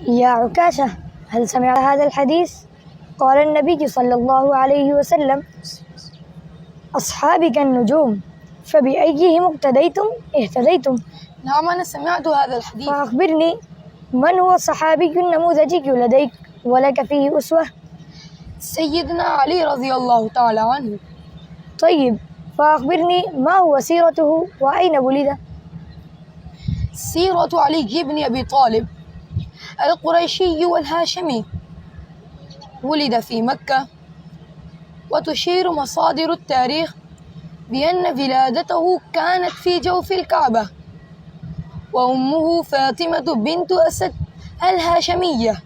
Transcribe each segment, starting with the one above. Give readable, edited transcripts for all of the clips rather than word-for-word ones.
يا عكاشة، هل سمعت هذا الحديث؟ قال النبي صلى الله عليه وسلم: أصحابي كالنجوم، فبأيهم اقتديتم اهتديتم. نعم، أنا سمعت هذا الحديث. فأخبرني، من هو الصحابي النموذجي لديك ولك فيه أسوة؟ سيدنا علي رضي الله تعالى عنه. طيب، فأخبرني ما هو سيرته وأين ولد؟ سيرة علي بن أبي طالب القريشي والهاشمي، ولد في مكة، وتشير مصادر التاريخ بأن ولادته كانت في جوف الكعبة، وأمه فاطمة بنت أسد الهاشمية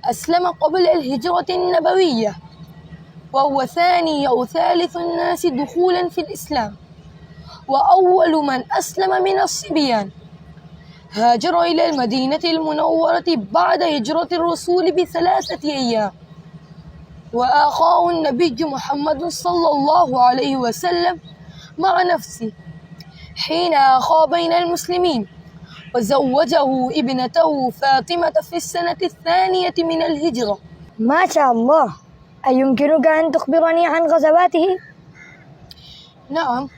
أسلم قبل الهجرة النبوية، وهو ثاني أو ثالث الناس دخولا في الإسلام، وأول من أسلم من الصبيان. هاجر إلى المدينة المنورة بعد هجرة الرسول ب3 أيام، وآخاه النبي محمد صلى الله عليه وسلم مع نفسه حين آخى بين المسلمين، وزوجه ابنته فاطمة في السنة 2 من الهجرة. ما شاء الله. أيمكنك أن تخبرني عن غزواته؟ نعم،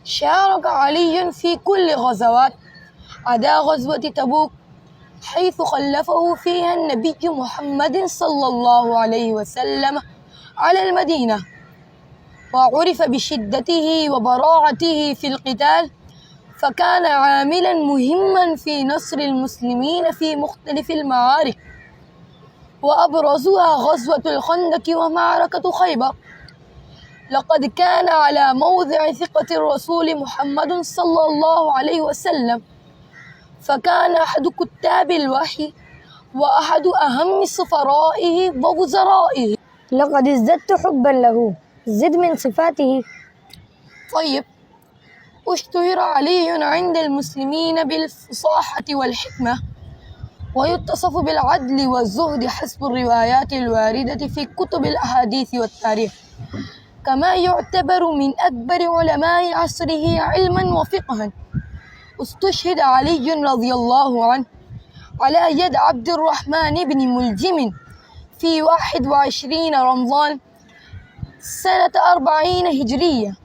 شارك علي في كل غزوات عدا غزوة تبوك، حيث خلفه فيها النبي محمد صلى الله عليه وسلم على المدينة، وعرف بشدته وبراعته في القتال، فكان عاملا مهما في نصر المسلمين في مختلف المعارك، وأبرزها غزوة الخندق ومعركة خيبر. لقد كان على موضع ثقة الرسول محمد صلى الله عليه وسلم، فكان أحد كتاب الوحي وأحد أهم سفرائه ووزرائه. لقد ازددت حبا له، زد من صفاته. طيب، اشتهر علي عند المسلمين بالفصاحة والحكمة، ويتصف بالعدل والزهد حسب الروايات الواردة في كتب الأحاديث والتاريخ، كما يعتبر من أكبر علماء عصره علما وفقها. استشهد علي رضي الله عنه على يد عبد الرحمن بن ملجم في 21 رمضان سنة 40 هجرية.